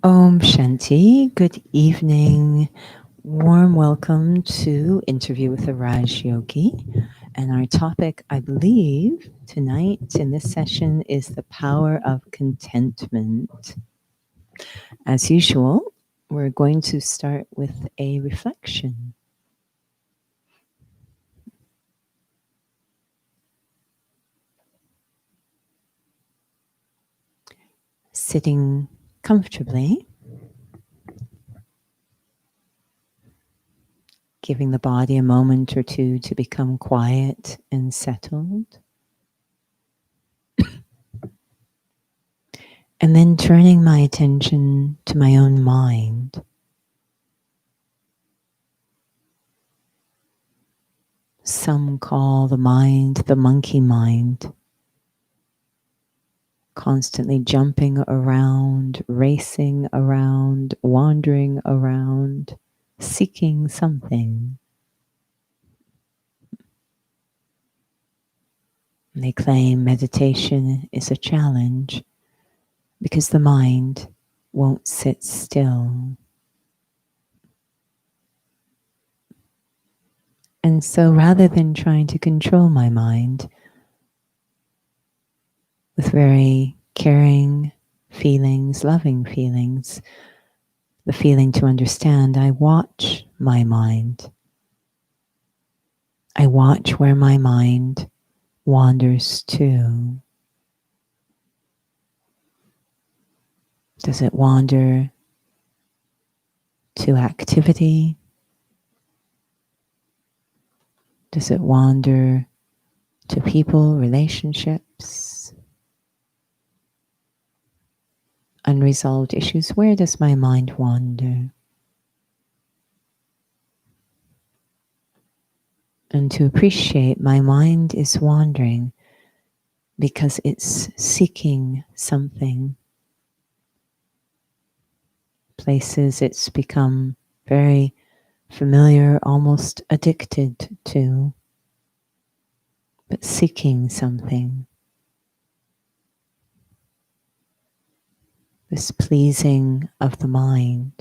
Om Shanti, good evening. Warm welcome to Interview with the Raj Yogi. And our topic, I believe, tonight in this session is the power of contentment. As usual, we're going to start with a reflection. Sitting comfortably, giving the body a moment or two to become quiet and settled. And then turning my attention to my own mind. Some call the mind the monkey mind, constantly jumping around, racing around, wandering around, seeking something. They claim meditation is a challenge because the mind won't sit still. And so rather than trying to control my mind with very caring feelings, loving feelings, the feeling to understand, I watch my mind. I watch where my mind wanders to. Does it wander to activity? Does it wander to people, relationships, unresolved issues? Where does my mind wander? And to appreciate my mind is wandering because it's seeking something. Places it's become very familiar, almost addicted to, but seeking something. This pleasing of the mind.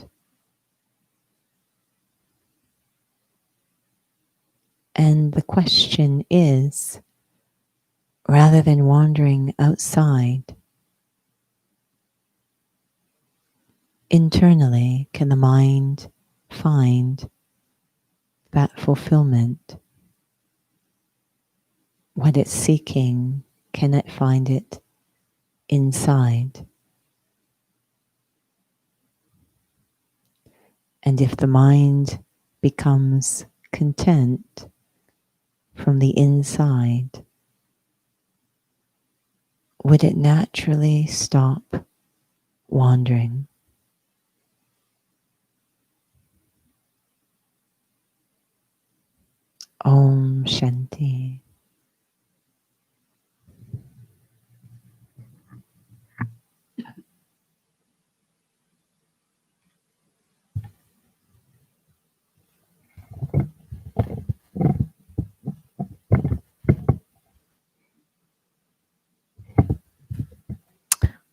And the question is, rather than wandering outside, internally, can the mind find that fulfillment? What it's seeking, can it find it inside? And if the mind becomes content from the inside, would it naturally stop wandering? Om Shanti.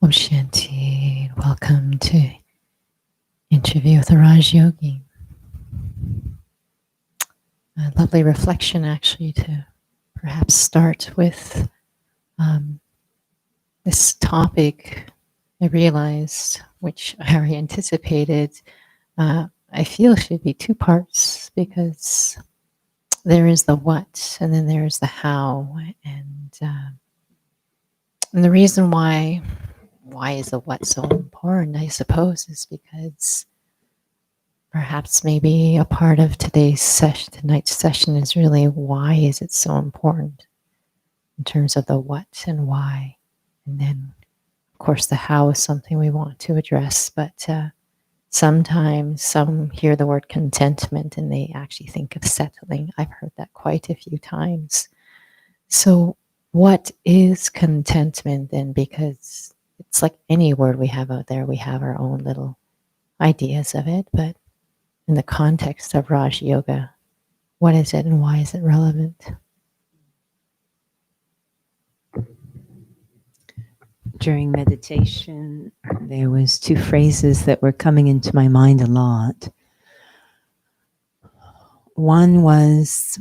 Om Shanti, welcome to Interview with the Raj Yogi. A lovely reflection, actually, to perhaps start with this topic. I realized, which I already anticipated, I feel should be two parts because there is the what and then there's the how. And the reason why is the what so important, I suppose, is because perhaps maybe a part of tonight's session is really why is it so important in terms of the what and why. And then, of course, the how is something we want to address. But sometimes some hear the word contentment and they actually think of settling. I've heard that quite a few times. So what is contentment then? Because it's like any word we have out there, we have our own little ideas of it. But in the context of Raj Yoga, what is it and why is it relevant? During meditation, there was two phrases that were coming into my mind a lot. One was,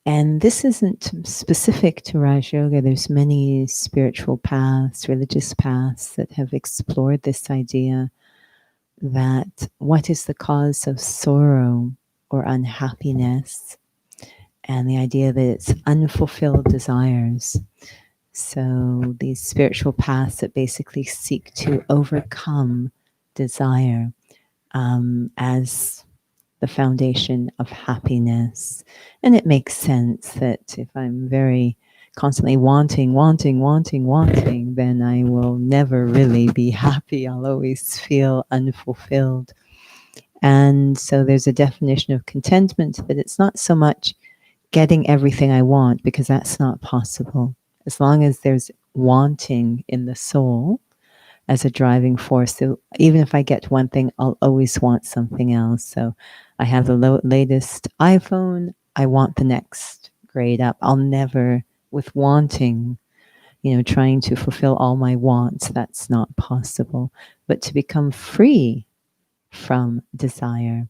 and this isn't specific to Raj Yoga, there's many spiritual paths, religious paths that have explored this idea that what is the cause of sorrow or unhappiness, and the idea that it's unfulfilled desires. So these spiritual paths that basically seek to overcome desire as the foundation of happiness. And it makes sense that if I'm very constantly wanting, then I will never really be happy. I'll always feel unfulfilled. And so there's a definition of contentment that it's not so much getting everything I want, because that's not possible. As long as there's wanting in the soul as a driving force, so even if I get one thing, I'll always want something else. So I have the latest iPhone, I want the next grade up. I'll never, with wanting, trying to fulfill all my wants, that's not possible. But to become free from desire,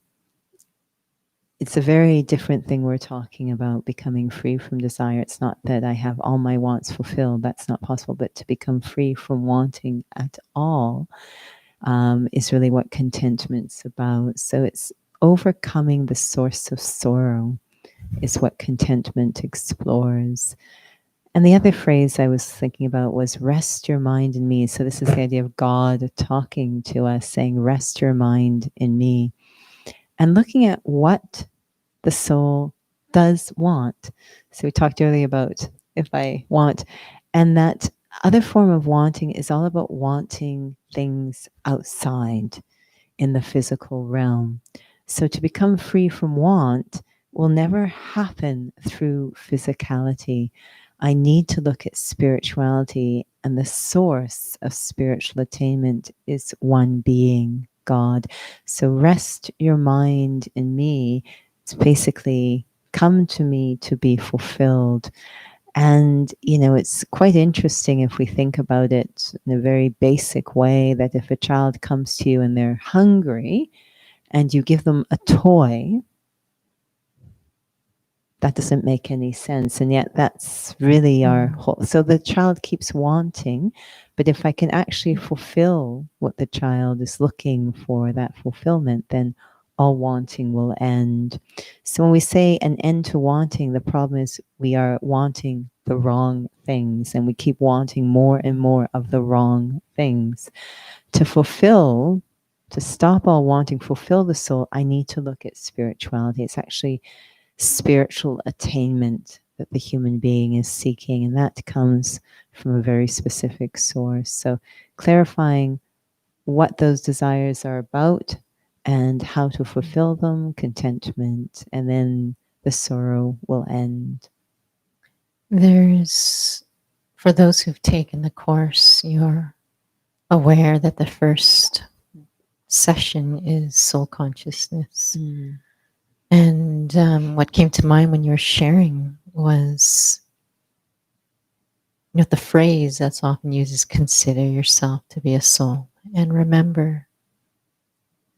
it's a very different thing we're talking about, becoming free from desire. It's not that I have all my wants fulfilled, that's not possible, but to become free from wanting at all is really what contentment's about. So it's overcoming the source of sorrow is what contentment explores. And the other phrase I was thinking about was rest your mind in me. So this is the idea of God talking to us, saying, rest your mind in me. And looking at what the soul does want. So we talked earlier about if I want, and that other form of wanting is all about wanting things outside in the physical realm. So to become free from want will never happen through physicality. I need to look at spirituality, and the source of spiritual attainment is one being, God. So rest your mind in me. It's basically come to me to be fulfilled. And, it's quite interesting if we think about it in a very basic way, that if a child comes to you and they're hungry and you give them a toy, that doesn't make any sense. And yet that's really our whole. So the child keeps wanting, but if I can actually fulfill what the child is looking for, that fulfillment, then all wanting will end. So when we say an end to wanting, the problem is we are wanting the wrong things, and we keep wanting more and more of the wrong things. To fulfill, to stop all wanting, fulfill the soul, I need to look at spirituality. It's actually spiritual attainment that the human being is seeking, and that comes from a very specific source. So clarifying what those desires are about and how to fulfill them, contentment, and then the sorrow will end. There's, for those who've taken the course, you're aware that the first session is soul consciousness. And what came to mind when you were sharing was, the phrase that's often used is consider yourself to be a soul. And remember,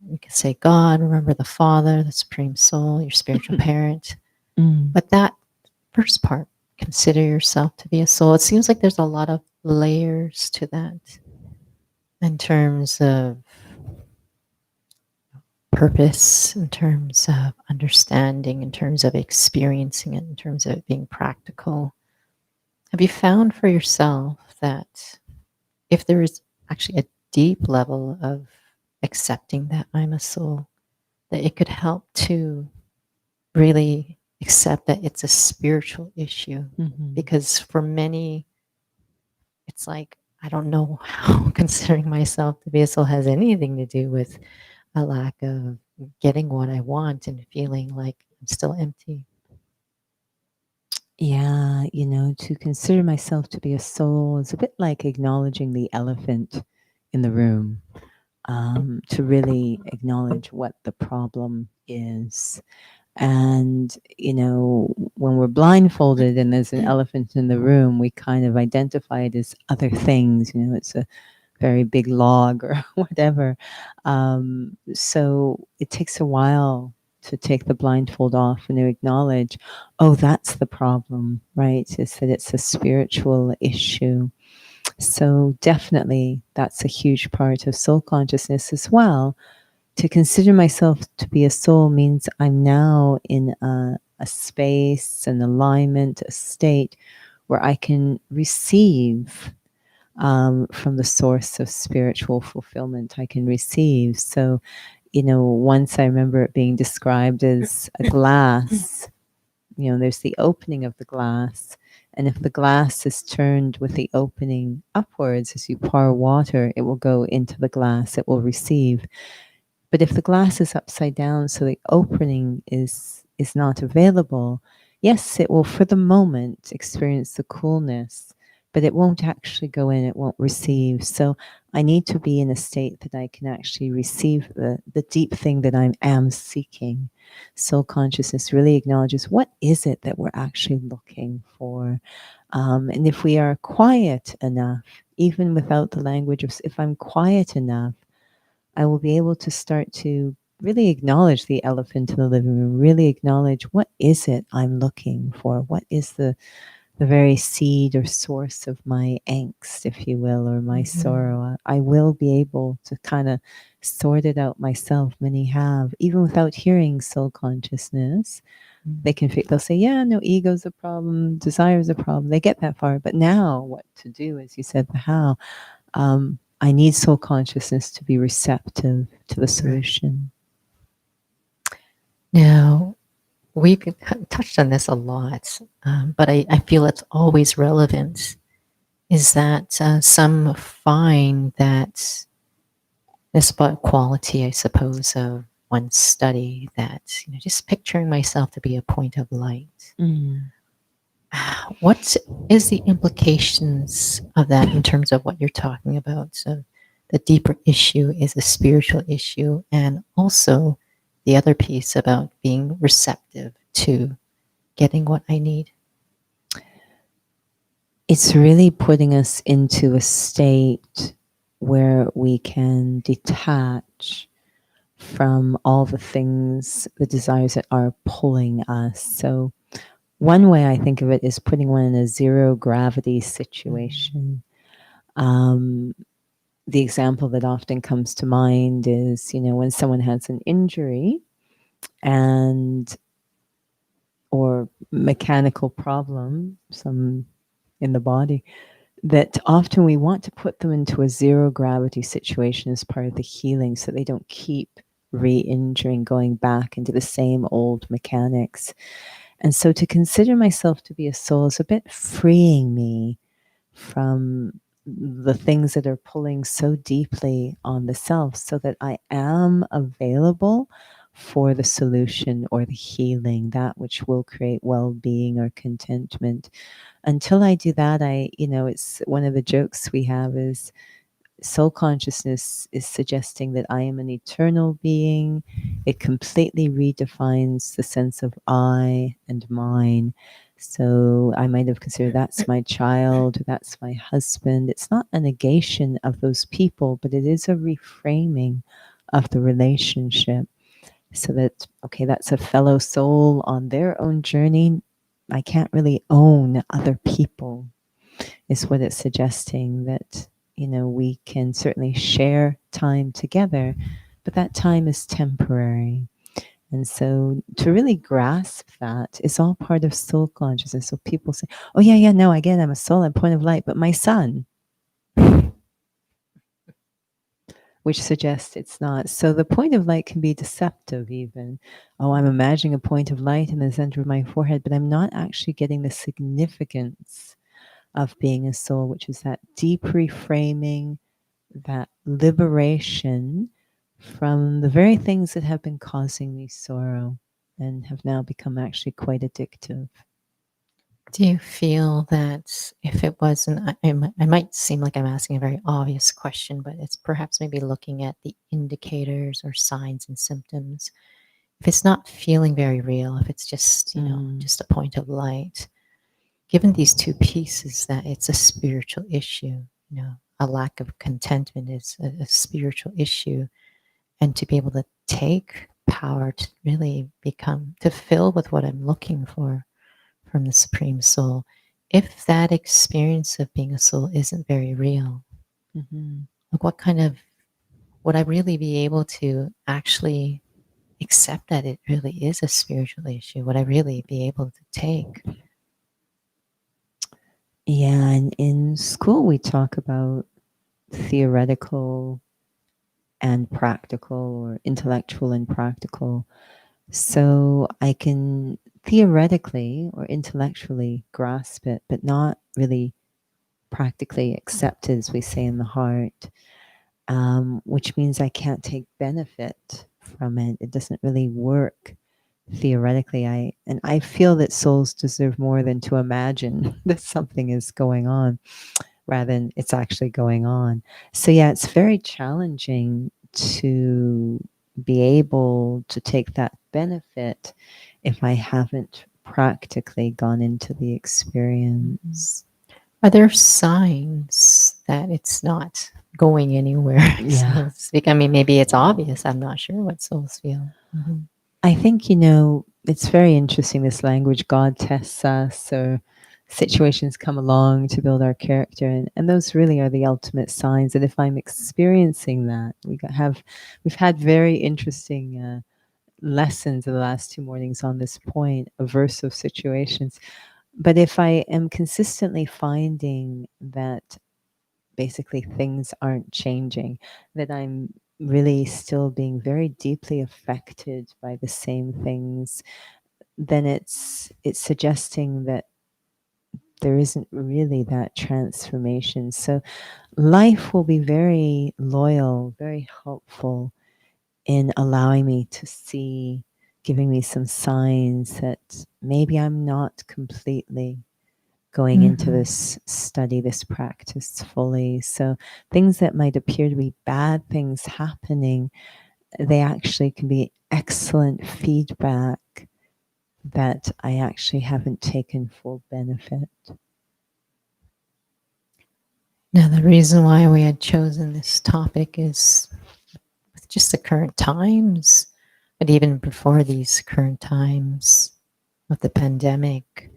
you can say God, remember the Father, the Supreme Soul, your spiritual parent. But that first part, consider yourself to be a soul, it seems like there's a lot of layers to that in terms of purpose, in terms of understanding, in terms of experiencing it, in terms of it being practical. Have you found for yourself that if there is actually a deep level of accepting that I'm a soul, that it could help to really accept that it's a spiritual issue? Because for many, it's like, I don't know how considering myself to be a soul has anything to do with a lack of getting what I want and feeling like I'm still empty. Yeah, to consider myself to be a soul is a bit like acknowledging the elephant in the room, to really acknowledge what the problem is. And, when we're blindfolded and there's an elephant in the room, we kind of identify it as other things. It's a very big log or whatever. So it takes a while to take the blindfold off and to acknowledge, oh, that's the problem, right? Is that it's a spiritual issue. So definitely that's a huge part of soul consciousness as well. To consider myself to be a soul means I'm now in a space, an alignment, a state where I can receive from the source of spiritual fulfillment. I can receive. So, once I remember it being described as a glass, there's the opening of the glass. And if the glass is turned with the opening upwards as you pour water, it will go into the glass, it will receive. But if the glass is upside down, so the opening is not available, yes, it will for the moment experience the coolness, but it won't actually go in, it won't receive. So I need to be in a state that I can actually receive the deep thing that I am seeking. Soul consciousness really acknowledges what is it that we're actually looking for. And if we are quiet enough, even without the language of, if I'm quiet enough, I will be able to start to really acknowledge the elephant in the living room, really acknowledge what is it I'm looking for? What is the very seed or source of my angst, if you will, or my sorrow? I will be able to kind of sort it out myself. Many have, even without hearing soul consciousness. They'll say, yeah, no, ego's a problem, desire's a problem. They get that far. But now what to do, as you said, the how. I need soul consciousness to be receptive to the solution. Now, we've touched on this a lot, but I feel it's always relevant. Is that some find that this quality, I suppose, of one study that just picturing myself to be a point of light. Mm. What is the implications of that in terms of what you're talking about? So the deeper issue is a spiritual issue, and also the other piece about being receptive to getting what I need. It's really putting us into a state where we can detach from all the things, the desires that are pulling us. So, one way I think of it is putting one in a zero gravity situation. The example that often comes to mind is, when someone has an injury and or mechanical problem, some in the body, that often we want to put them into a zero gravity situation as part of the healing so they don't keep re-injuring, going back into the same old mechanics. And so to consider myself to be a soul is a bit freeing me from the things that are pulling so deeply on the self, so that I am available for the solution or the healing, that which will create well-being or contentment. Until I do that, it's one of the jokes we have is soul consciousness is suggesting that I am an eternal being. It completely redefines the sense of I and mine. So I might have considered that's my child, that's my husband. It's not a negation of those people, but it is a reframing of the relationship, so that, okay, that's a fellow soul on their own journey. I can't really own other people, is what it's suggesting. That, we can certainly share time together, but that time is temporary. And so to really grasp that is all part of soul consciousness. So people say, oh, yeah, yeah, no, I get it. I'm a soul, I'm point of light, but my son, which suggests it's not. So the point of light can be deceptive even. Oh, I'm imagining a point of light in the center of my forehead, but I'm not actually getting the significance of being a soul, which is that deep reframing, that liberation from the very things that have been causing me sorrow and have now become actually quite addictive. Do you feel that if it wasn't, I might seem like I'm asking a very obvious question, but it's perhaps maybe looking at the indicators or signs and symptoms. if it's not feeling very real, if it's just, Mm, just a point of light, given these two pieces, that it's a spiritual issue, a lack of contentment is a spiritual issue. And to be able to take power to really become, to fill with what I'm looking for from the Supreme Soul. If that experience of being a soul isn't very real, mhm. like what kind of, would I really be able to actually accept that it really is a spiritual issue? Would I really be able to take? Yeah, and in school we talk about theoretical and practical, or intellectual and practical. So I can theoretically or intellectually grasp it, but not really practically accept it, as we say in the heart, which means I can't take benefit from it. It doesn't really work theoretically. I feel that souls deserve more than to imagine that something is going on, rather than it's actually going on. So yeah, it's very challenging to be able to take that benefit if I haven't practically gone into the Mhm. experience. Are there signs that it's not going anywhere, so Yeah. to speak? I mean, maybe it's obvious. I'm not sure what souls feel. Mhm. I think, it's very interesting, this language, God tests us, or situations come along to build our character. And those really are the ultimate signs. And if I'm experiencing that, we've had very interesting lessons in the last 2 mornings on this point, aversive situations. But if I am consistently finding that basically things aren't changing, that I'm really still being very deeply affected by the same things, then it's suggesting that there isn't really that transformation. So life will be very loyal, very helpful in allowing me to see, giving me some signs that maybe I'm not completely going into Mhm. this study, this practice fully. So things that might appear to be bad things happening, they actually can be excellent feedback that I actually haven't taken full benefit. Now, the reason why we had chosen this topic is with just the current times, but even before these current times of the pandemic,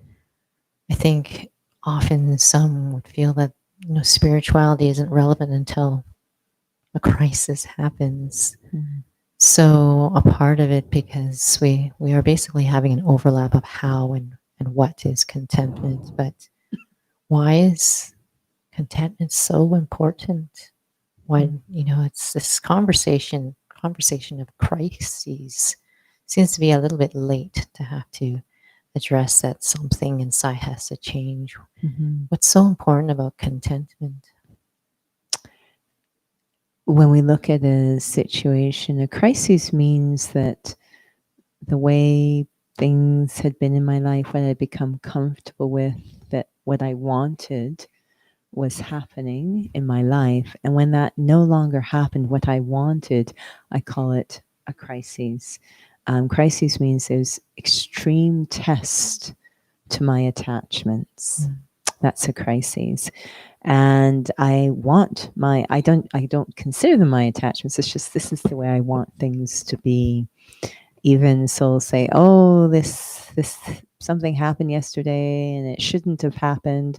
I think often some would feel that spirituality isn't relevant until a crisis happens. Mm. So a part of it, because we are basically having an overlap of how and what is contentment, but why is contentment so important? Mm. When it's this conversation of crises seems to be a little bit late to have to address that something inside has to change. Mhm. What's so important about contentment? When we look at a situation, a crisis means that the way things had been in my life, what I'd become comfortable with, that what I wanted was happening in my life. And when that no longer happened, what I wanted, I call it a crisis. Crisis means there's extreme test to my attachments. Mm. That's a crisis. And I don't consider them my attachments. It's just, this is the way I want things to be. Even souls say, oh, this something happened yesterday and it shouldn't have happened.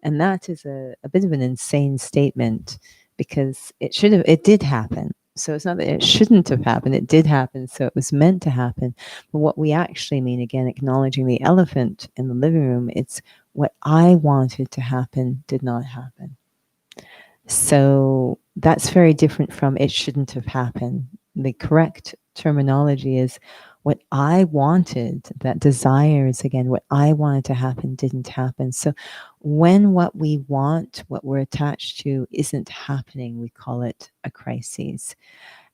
And that is a bit of an insane statement, because it did happen. So it's not that it shouldn't have happened, it did happen. So it was meant to happen. But what we actually mean, again, acknowledging the elephant in the living room, it's what I wanted to happen did not happen. So that's very different from it shouldn't have happened. The correct terminology is what I wanted, that desire is, again, what I wanted to happen didn't happen. So when what we want, what we're attached to, isn't happening, we call it a crisis.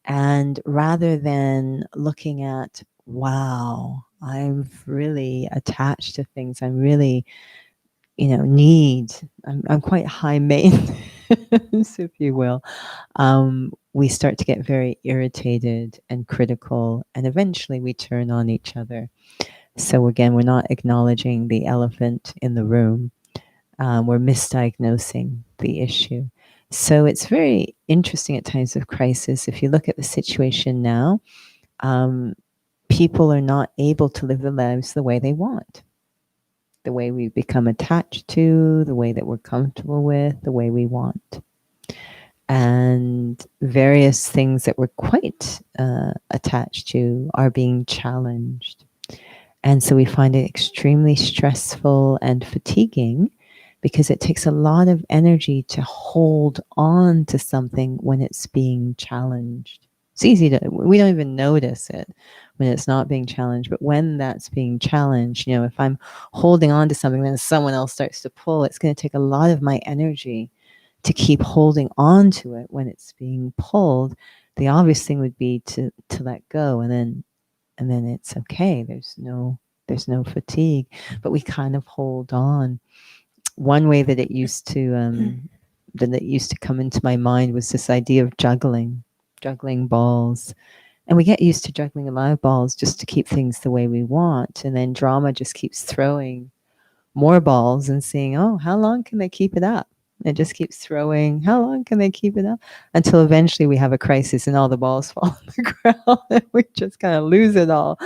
And rather than looking at, wow, I'm really attached to things, I'm really, I'm quite high maintenance, if you will. we start to get very irritated and critical, and eventually we turn on each other. So, again, we're not acknowledging the elephant in the room, we're misdiagnosing the issue. So, it's very interesting at times of crisis. If you look at the situation now, um, people are not able to live their lives the way they want, the way we become attached to, the way that we're comfortable with, the way we want. And various things that we're quite attached to are being challenged. And so we find it extremely stressful and fatiguing because it takes a lot of energy to hold on to something when it's being challenged. It's easy to, we don't even notice it when it's not being challenged. But when that's being challenged, if I'm holding on to something, then someone else starts to pull, it's going to take a lot of my energy to keep holding on to it when it's being pulled. The obvious thing would be to let go, and then it's okay. There's no fatigue, but we kind of hold on. One way that it used to come into my mind was this idea of juggling balls. And we get used to juggling a lot of balls just to keep things the way we want. And then drama just keeps throwing more balls and seeing, oh, how long can they keep it up? It just keeps throwing. How long can they keep it up? Until eventually we have a crisis and all the balls fall on the ground and we just kind of lose it all.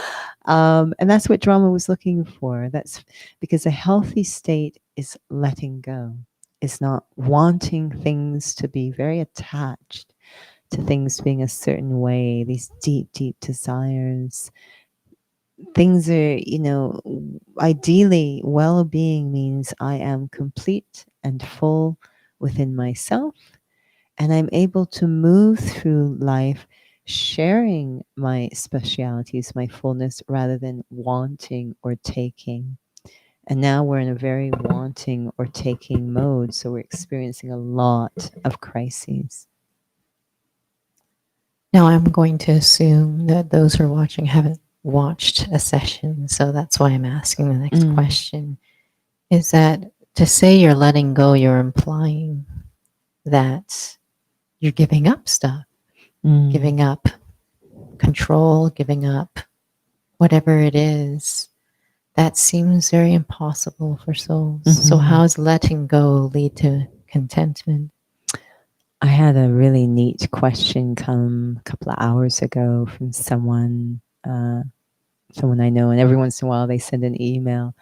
And that's what drama was looking for. That's because a healthy state is letting go. It's not wanting things to be very attached to things being a certain way, these deep, deep desires. Things are, ideally, well being means I am complete and full within myself, and I'm able to move through life sharing my specialities, my fullness, rather than wanting or taking. And now we're in a very wanting or taking mode, so we're experiencing a lot of crises. Now, I'm going to assume that those who are watching haven't watched a session, so that's why I'm asking the next question. Is that to say you're letting go, you're implying that you're giving up stuff, giving up control, giving up whatever it is. That seems very impossible for souls. So, how does letting go lead to contentment? I had a really neat question come a couple of hours ago from someone I know, and every once in a while they send an email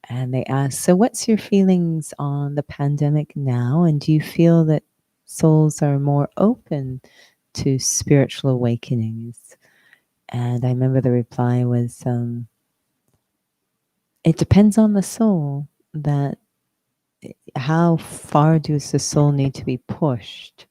and they ask, so what's your feelings on the pandemic now? And do you feel that souls are more open to spiritual awakenings? And I remember the reply was, it depends on the soul. That how far does the soul need to be pushed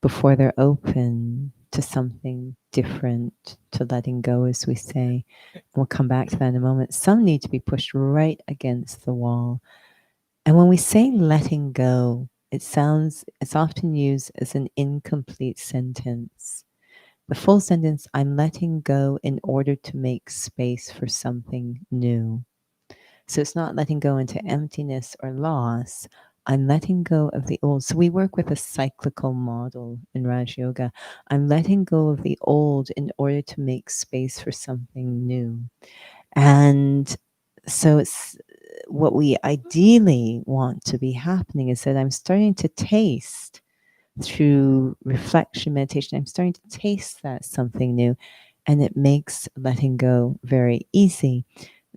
before they're open to something different, to letting go, as we say. And we'll come back to that in a moment. Some need to be pushed right against the wall. And when we say letting go, it's often used as an incomplete sentence. The full sentence, I'm letting go in order to make space for something new. So it's not letting go into emptiness or loss. I'm letting go of the old. So we work with a cyclical model in Raj Yoga. I'm letting go of the old in order to make space for something new. And so it's what we ideally want to be happening is that I'm starting to taste through reflection, meditation, I'm starting to taste that something new, and it makes letting go very easy.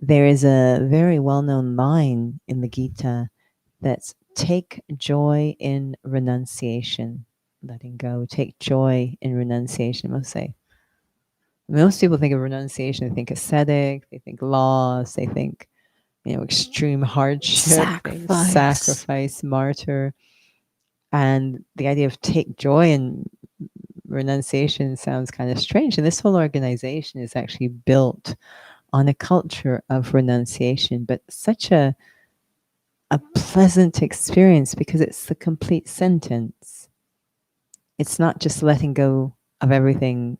There is a very well-known line in the Gita that's take joy in renunciation. Letting go, take joy in renunciation. Most people think of renunciation, they think ascetic, they think loss, they think, extreme hardship, sacrifice, martyr. And the idea of take joy in renunciation sounds kind of strange. And this whole organization is actually built on a culture of renunciation, but such a pleasant experience because it's the complete sentence. It's not just letting go of everything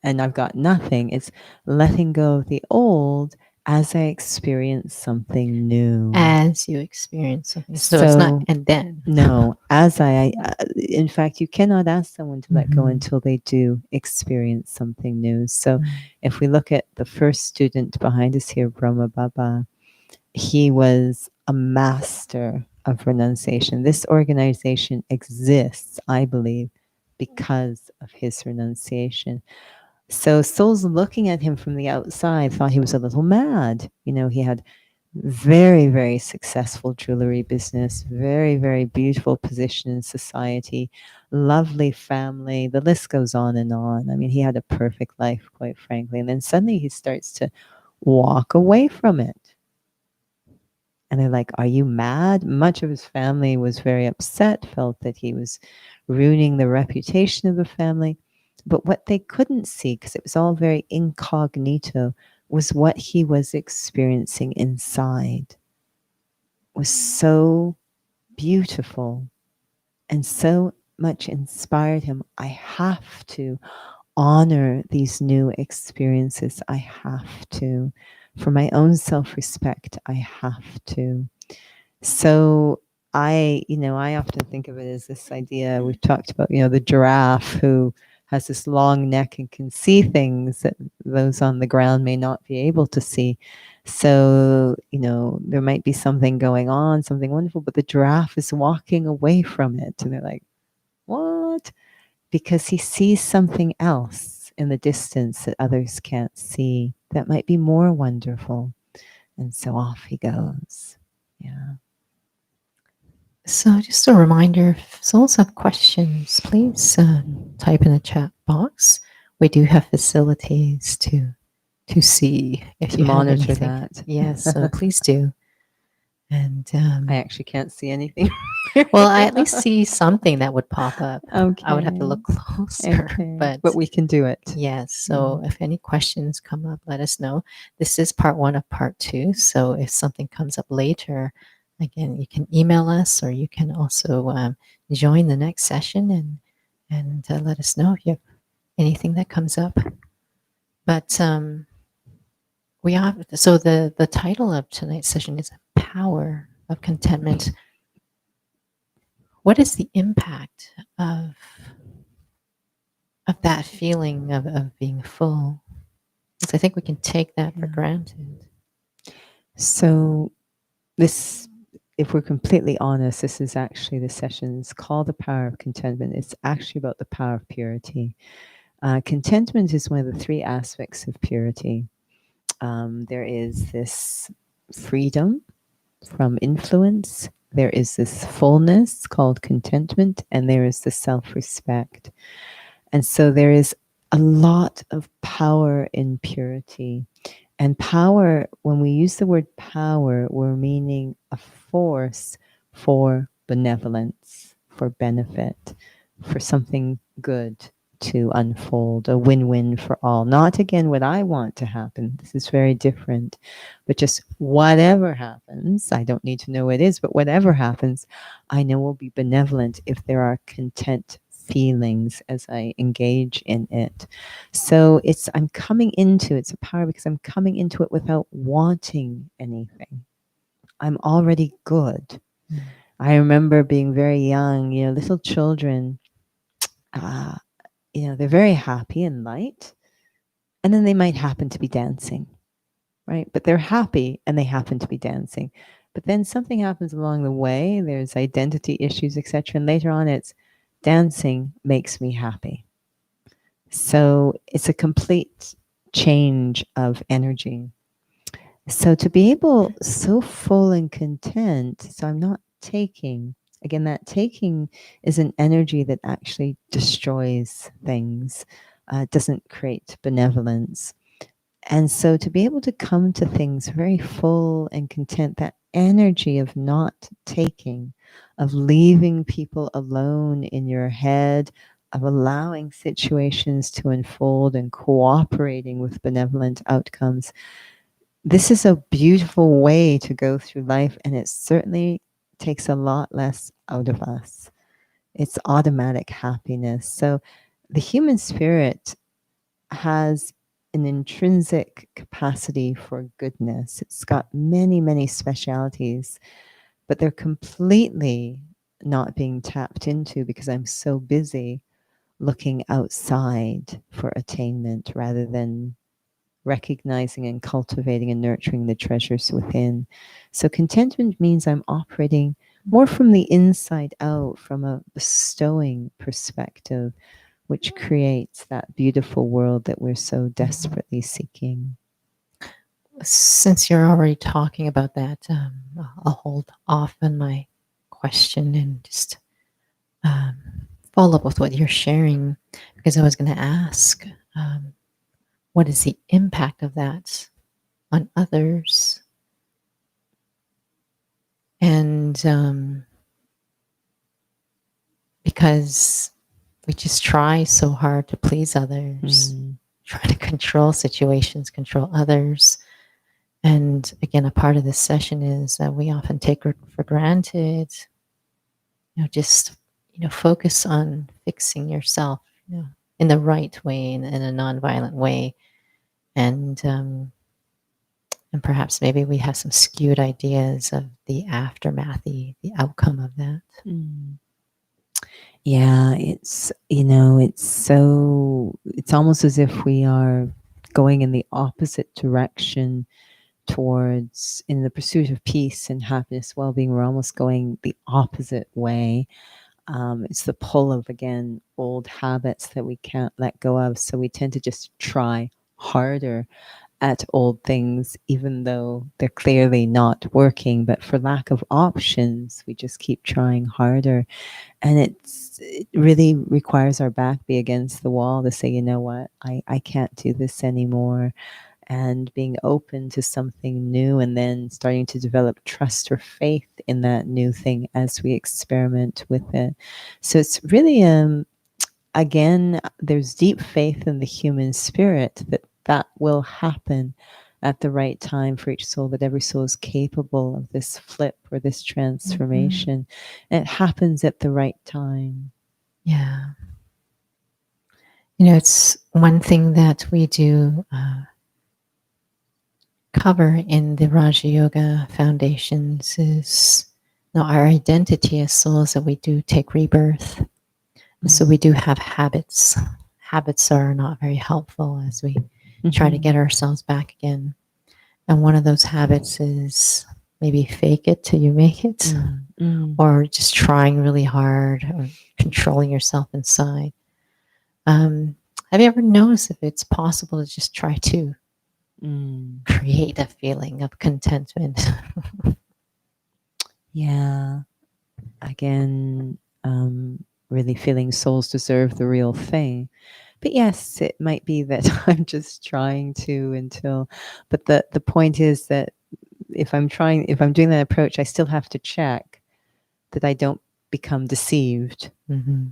and I've got nothing. It's letting go of the old as I experience something new. As you experience something. So it's not So, and then. no, in fact, you cannot ask someone to let go Mhm. until they do experience something new. So, Mm. if we look at the first student behind us here, Brahma Baba, he was a master of renunciation. This organization exists, I believe, because of his renunciation. So souls looking at him from the outside thought he was a little mad. He had very, very successful jewelry business, very, very beautiful position in society, lovely family. The list goes on and on. I mean, he had a perfect life, quite frankly. And then suddenly he starts to walk away from it. And they're like, "Are you mad?" Much of his family was very upset, felt that he was ruining the reputation of the family. But what they couldn't see, because it was all very incognito, was what he was experiencing inside was so beautiful and so much inspired him. I have to honor these new experiences. I have to. For my own self respect, I have to. So I often think of it as this idea we've talked about, the giraffe who has this long neck and can see things that those on the ground may not be able to see. So, there might be something going on, something wonderful, but the giraffe is walking away from it. And they're like, what? Because he sees something else in the distance that others can't see that might be more wonderful. And so off he goes. Yeah. So, just a reminder, if souls have questions, please type in the chat box. We do have facilities to see if To you have monitor anything. that. Yes, so please do. And I actually can't see anything. well, I at least see something that would pop up. I would have to Okay. look closer, Okay. but But we can do it. yes. So if any questions come up, let us know. This is part one of part two. So if something comes up later, again, you can email us, or you can also join the next session and let us know if you have anything that comes up. But we have so the title of tonight's session is "Power of Contentment." What is the impact of that feeling of being full? Because I think we can take that for Yeah. granted. So this, if we're completely honest, this is actually the session's called The Power of Contentment. It's actually about the power of purity. Contentment is one of the three aspects of purity. There is this freedom from influence, there is this fullness called contentment, and there is the self respect. And so there is a lot of power in purity. And power, when we use the word power, we're meaning a force for benevolence, for benefit, for something good to unfold, a win win for all. Not again what I want to happen. This is very different. But just whatever happens, I don't need to know what it is, but whatever happens, I know will be benevolent if there are content feelings as I engage in it. So I'm coming into it's a power because I'm coming into it without wanting anything. I'm already good. Mm. I remember being very young, little children, they're very happy and light, and then they might happen to be dancing, right? But they're happy and they happen to be dancing. But then something happens along the way, there's identity issues, etc. And later on, it's dancing makes me happy. So it's a complete change of energy. So to be able, so full and content, so I'm not taking. Again, that taking is an energy that actually destroys things, doesn't create benevolence. And so to be able to come to things very full and content, that energy of not taking, of leaving people alone in your head, of allowing situations to unfold and cooperating with benevolent outcomes. This is a beautiful way to go through life, and it certainly takes a lot less out of us. It's automatic happiness. So the human spirit has an intrinsic capacity for goodness. It's got many, many specialities, but they're completely not being tapped into because I'm so busy looking outside for attainment rather than recognizing and cultivating and nurturing the treasures within. So contentment means I'm operating more from the inside out, from a bestowing perspective, which creates that beautiful world that we're so desperately seeking. Since you're already talking about that, I'll hold off on my question and just um, follow up with what you're sharing, because I was going to ask, um, what is the impact of that on others? And because we just try so hard to please others, try to control situations, control others. And again, a part of this session is that we often take for granted, just, focus on fixing yourself, in the right way, in a nonviolent way. And perhaps maybe we have some skewed ideas of the aftermath, the outcome of that. Mm. Yeah, it's almost as if we are going in the opposite direction towards, in the pursuit of peace and happiness, well-being. We're almost going the opposite way. It's the pull of, again, old habits that we can't let go of. So we tend to just try harder at old things, even though they're clearly not working. But for lack of options, we just keep trying harder. And it really requires our back be against the wall to say, you know what, I can't do this anymore. And being open to something new, and then starting to develop trust or faith in that new thing as we experiment with it. So it's really, again, there's deep faith in the human spirit that that will happen at the right time for each soul, that every soul is capable of this flip or this transformation. And it happens at the right time. Yeah. It's one thing that we do cover in the Raja Yoga foundations is our identity as souls, that we do take rebirth. So we do have habits. Habits are not very helpful as we try to get ourselves back again. And one of those habits is maybe fake it till you make it, or just trying really hard, or controlling yourself inside. Have you ever noticed if it's possible to just try to create a feeling of contentment? Yeah. Again, really feeling souls deserve the real thing. But yes, it might be that I'm just trying to until, but the point is that if I'm doing that approach, I still have to check that I don't become deceived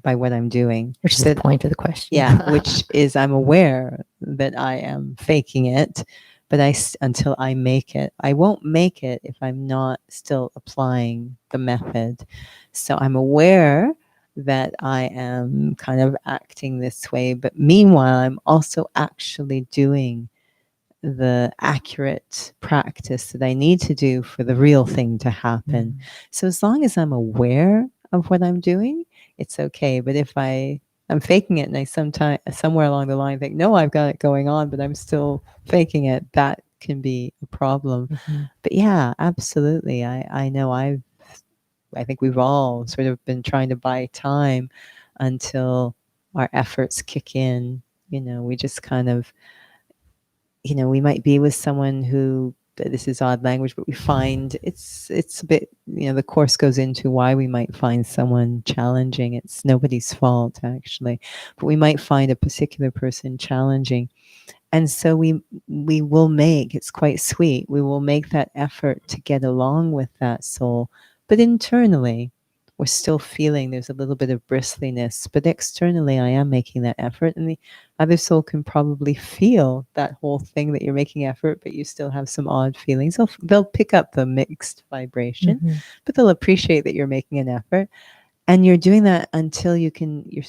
by what I'm doing. Which is the point of the question. Yeah, which is I'm aware that I am faking it, but until I make it. I won't make it if I'm not still applying the method. So I'm aware that I am kind of acting this way, but meanwhile, I'm also actually doing the accurate practice that I need to do for the real thing to happen. So as long as I'm aware of what I'm doing, it's okay. But if I'm faking it and I somewhere along the line think, no, I've got it going on, but I'm still faking it, that can be a problem. But yeah, absolutely. I know I think we've all sort of been trying to buy time until our efforts kick in. We just kind of, we might be with someone who, this is odd language, but we find it's a bit, the course goes into why we might find someone challenging. It's nobody's fault, actually, but we might find a particular person challenging. And so we will make, it's quite sweet, we will make that effort to get along with that soul, but internally, we're still feeling there's a little bit of bristliness, but externally I am making that effort, and the other soul can probably feel that whole thing that you're making effort, but you still have some odd feelings. They'll pick up the mixed vibration, but they'll appreciate that you're making an effort. And you're doing that until you're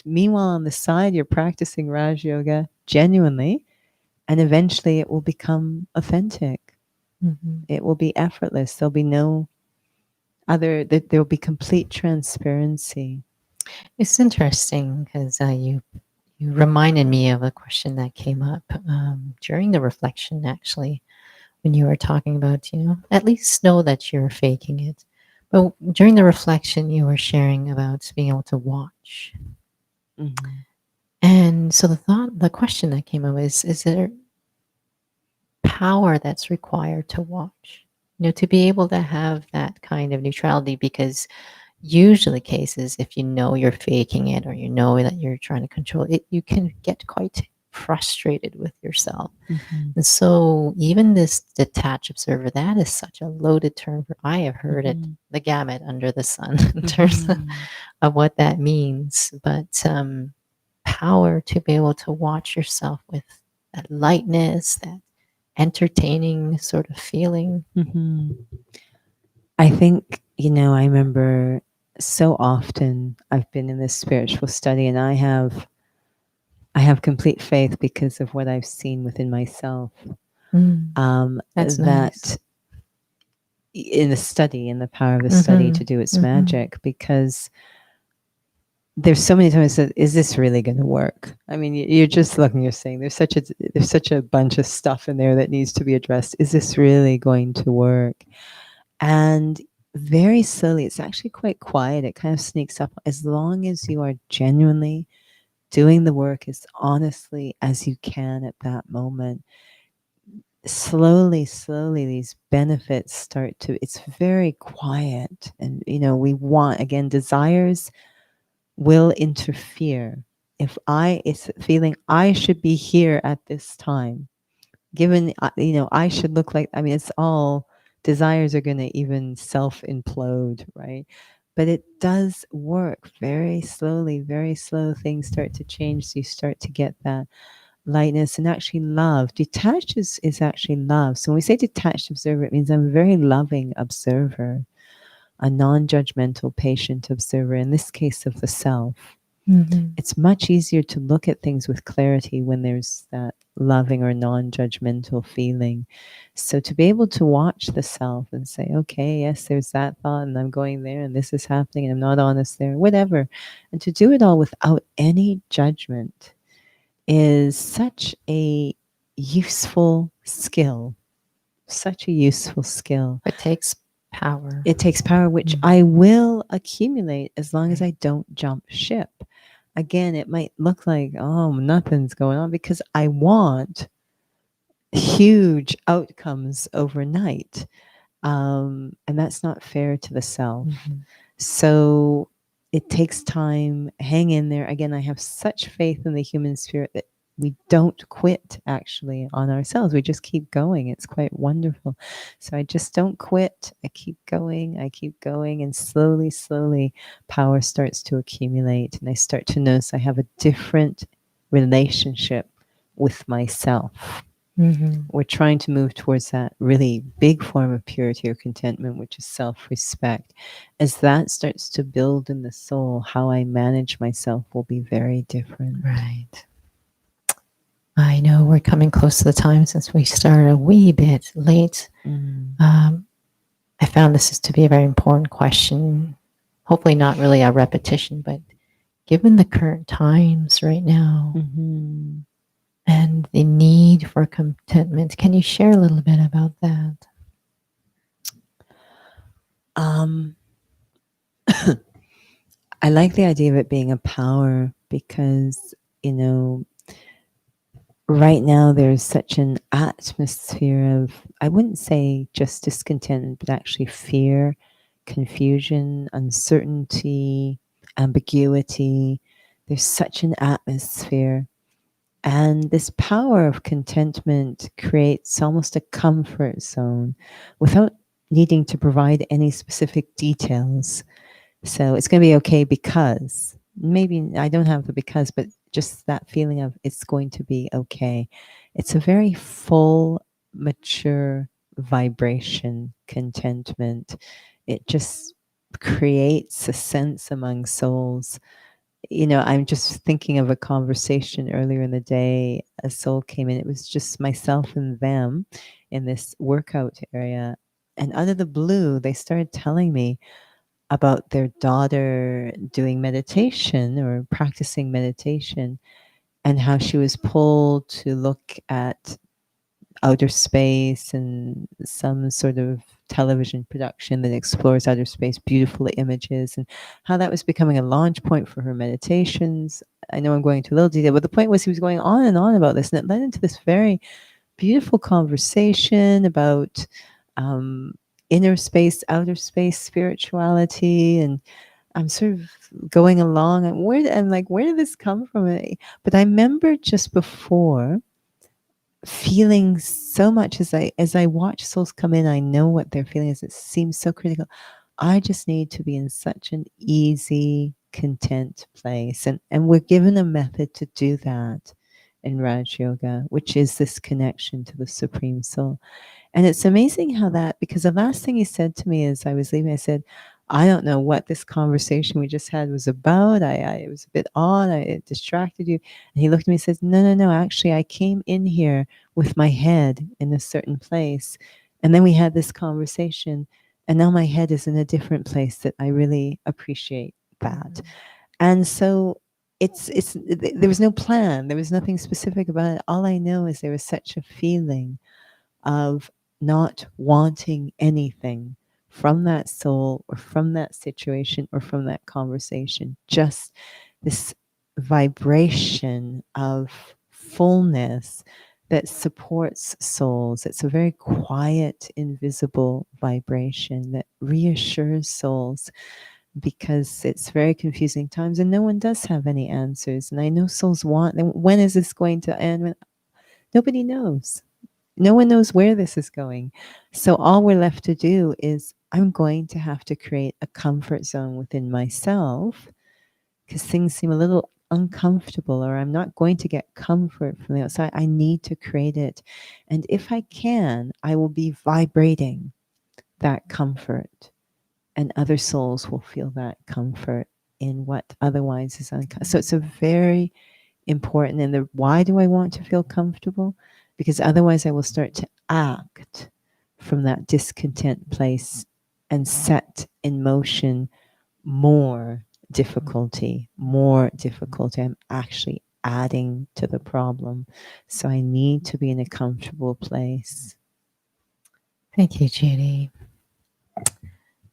meanwhile on the side, you're practicing Raj Yoga genuinely, And eventually it will become authentic. Hmm. It will be effortless. There'll be no other, that there'll be complete transparency. It's interesting because you reminded me of a question that came up during the reflection, actually, when you were talking about, at least know that you're faking it. But during the reflection, you were sharing about being able to watch. Mm-hmm. And so the question that came up is there power that's required to watch? To be able to have that kind of neutrality, because usually cases, if you know you're faking it or you know that you're trying to control it, you can get quite frustrated with yourself. Mm-hmm. And so even this detached observer, that is such a loaded term. For I have heard it Mm-hmm. the gamut under the sun in terms Mm-hmm. of what that means. But power to be able to watch yourself with that lightness, that entertaining sort of feeling. Mm-hmm. I think, I remember so often I've been in this spiritual study, and I have complete faith because of what I've seen within myself. Mm, that's nice. That in the study, in the power of the study Mm-hmm. to do its Mm-hmm. magic, because there's so many times that, is this really going to work? I mean, you're just looking, you're saying there's such a bunch of stuff in there that needs to be addressed. Is this really going to work? And very slowly, it's actually quite quiet. It kind of sneaks up. As long as you are genuinely doing the work as honestly as you can at that moment, slowly, these benefits start to, it's very quiet. And, we want, again, desires will interfere. If it's feeling I should be here at this time, given, I should look like, I mean, it's all, desires are going to even self implode, right? But it does work very slowly, very slow. Things start to change. So you start to get that lightness and actually love. Detached is actually love. So when we say detached observer, it means I'm a very loving observer, a non judgmental, patient observer, in this case of the self. Mm-hmm. It's much easier to look at things with clarity when there's that loving or non judgmental feeling. So to be able to watch the self and say, okay, yes, there's that thought, and I'm going there, and this is happening, and I'm not honest there, whatever. And to do it all without any judgment is such a useful skill, such a useful skill. It takes power. It takes power, which Mm, I will accumulate as long as right. I don't jump ship. Again, it might look like, oh, nothing's going on because I want huge outcomes overnight. And that's not fair to the self. Mm-hmm. So it takes time. Hang in there. Again, I have such faith in the human spirit that we don't quit actually on ourselves. We just keep going. It's quite wonderful. So I just don't quit. I keep going. I keep going. And slowly, power starts to accumulate. And I start to notice I have a different relationship with myself. Mm-hmm. We're trying to move towards that really big form of purity or contentment, which is self respect. As that starts to build in the soul, how I manage myself will be very different. Right. I know we're coming close to the time since we started a wee bit late. Mm. I found this is to be a very important question. Hopefully, not really a repetition, but given the current times right now Mm-hmm. and the need for contentment, can you share a little bit about that? Um, I like the idea of it being a power because, right now there's such an atmosphere of, I wouldn't say just discontent, but actually fear, confusion, uncertainty, ambiguity. There's such an atmosphere. And this power of contentment creates almost a comfort zone without needing to provide any specific details. So it's going to be okay because, maybe I don't have the because, but just that feeling of it's going to be okay. It's a very full, mature vibration, contentment. It just creates a sense among souls I'm just thinking of a conversation earlier in the day. A soul came in. It was just myself and them in this workout area. And out of the blue, they started telling me about their daughter doing meditation or practicing meditation, and how she was pulled to look at outer space and some sort of television production that explores outer space, beautiful images, and how that was becoming a launch point for her meditations. I know I'm going into a little detail, but the point was he was going on and on about this, and it led into this very beautiful conversation about um, inner space, outer space, spirituality, and I'm sort of going along. And I'm like, where did this come from? But I remember just before feeling so much as I watch souls come in, I know what they're feeling is. It seems so critical. I just need to be in such an easy, content place. And we're given a method to do that in Raj Yoga, which is this connection to the Supreme Soul. And it's amazing how that, because the last thing he said to me as I was leaving, I said, I don't know what this conversation we just had was about. It was a bit odd. It distracted you. And he looked at me and says, no, no, no. Actually, I came in here with my head in a certain place. And then we had this conversation. And now my head is in a different place that I really appreciate that. And so there was no plan. There was nothing specific about it. All I know is there was such a feeling of not wanting anything from that soul or from that situation or from that conversation. Just this vibration of fullness that supports souls. It's a very quiet, invisible vibration that reassures souls, because it's very confusing times and no one does have any answers. And I know souls want, when is this going to end? Nobody knows. No one knows where this is going. So all we're left to do is, I'm going to have to create a comfort zone within myself, because things seem a little uncomfortable, or I'm not going to get comfort from the outside. I need to create it. And if I can, I will be vibrating that comfort, and other souls will feel that comfort in what otherwise is uncomfortable. So it's a very important. And why do I want to feel comfortable? Because otherwise I will start to act from that discontent place and set in motion more difficulty, more difficulty. I'm actually adding to the problem. So I need to be in a comfortable place. Thank you, Judy.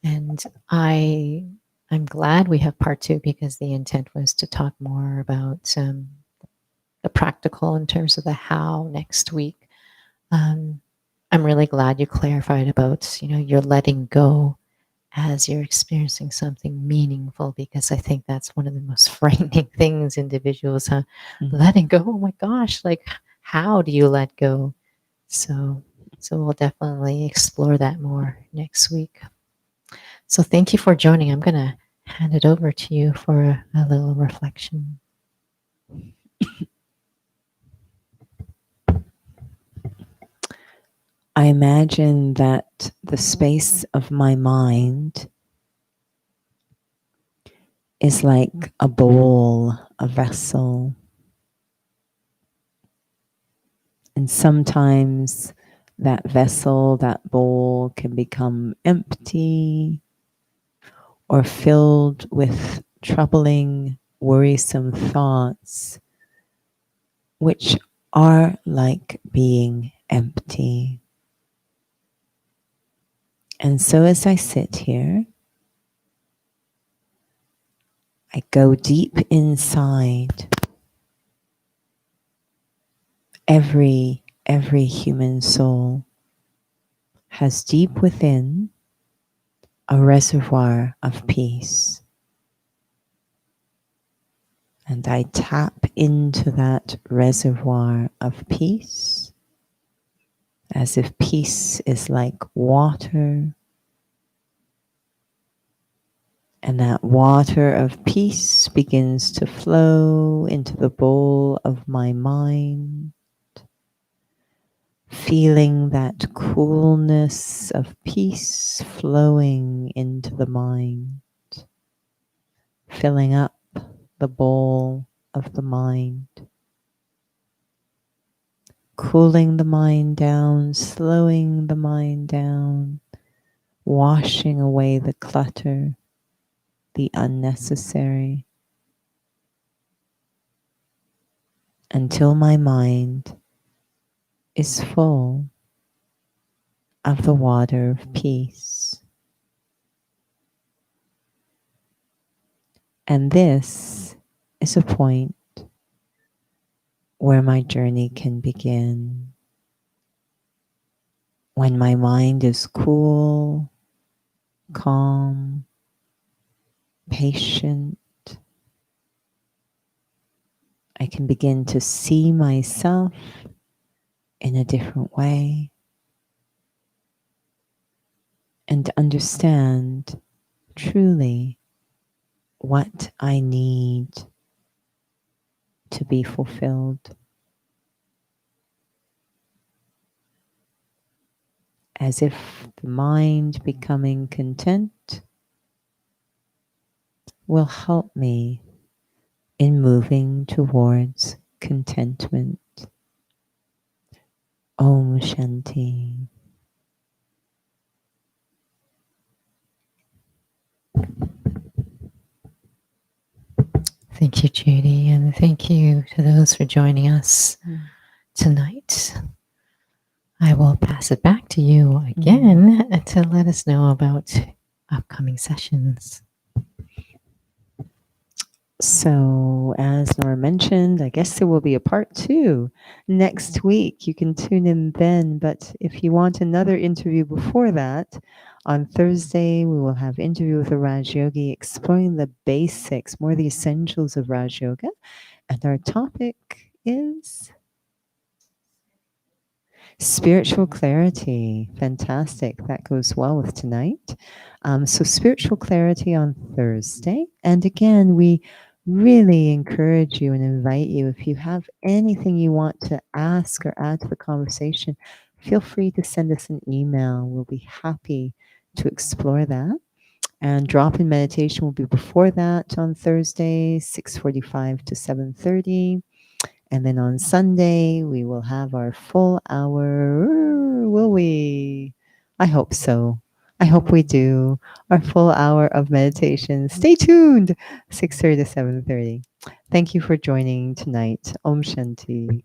And I'm glad we have part two, because the intent was to talk more about the practical in terms of the how next week. I'm really glad you clarified about, you're letting go as you're experiencing something meaningful, because I think that's one of the most frightening things individuals, letting go. Oh my gosh, like, how do you let go? So we'll definitely explore that more next week. So thank you for joining. I'm going to hand it over to you for a little reflection. I imagine that the space of my mind is like a bowl, a vessel. And sometimes that vessel, that bowl, can become empty or filled with troubling, worrisome thoughts, which are like being empty. And so as I sit here, I go deep inside. Every human soul has deep within a reservoir of peace. And I tap into that reservoir of peace, as if peace is like water. And that water of peace begins to flow into the bowl of my mind, feeling that coolness of peace flowing into the mind, filling up the bowl of the mind, cooling the mind down, slowing the mind down, washing away the clutter, the unnecessary, until my mind is full of the water of peace. And this is a point where my journey can begin. When my mind is cool, calm, patient, I can begin to see myself in a different way and understand truly what I need to be fulfilled. As if the mind becoming content will help me in moving towards contentment. Om Shanti. Thank you, Judy, and thank you to those for joining us tonight. I will pass it back to you again to let us know about upcoming sessions. So, as Nora mentioned, I guess there will be a part 2 next week. You can tune in then. But if you want another interview before that, on Thursday, we will have interview with a Raj Yogi exploring the basics, more the essentials of Raj Yoga. And our topic is spiritual clarity. Fantastic. That goes well with tonight. So, spiritual clarity on Thursday. And again, we really encourage you and invite you, if you have anything you want to ask or add to the conversation, feel free to send us an email. We'll be happy to explore that. And drop-in meditation will be before that on Thursday, 6:45 to 7:30. And then on Sunday, we will have our full hour. Will we? I hope so. I hope we do. Our full hour of meditation. Stay tuned. 6:30 to 7:30. Thank you for joining tonight. Om Shanti.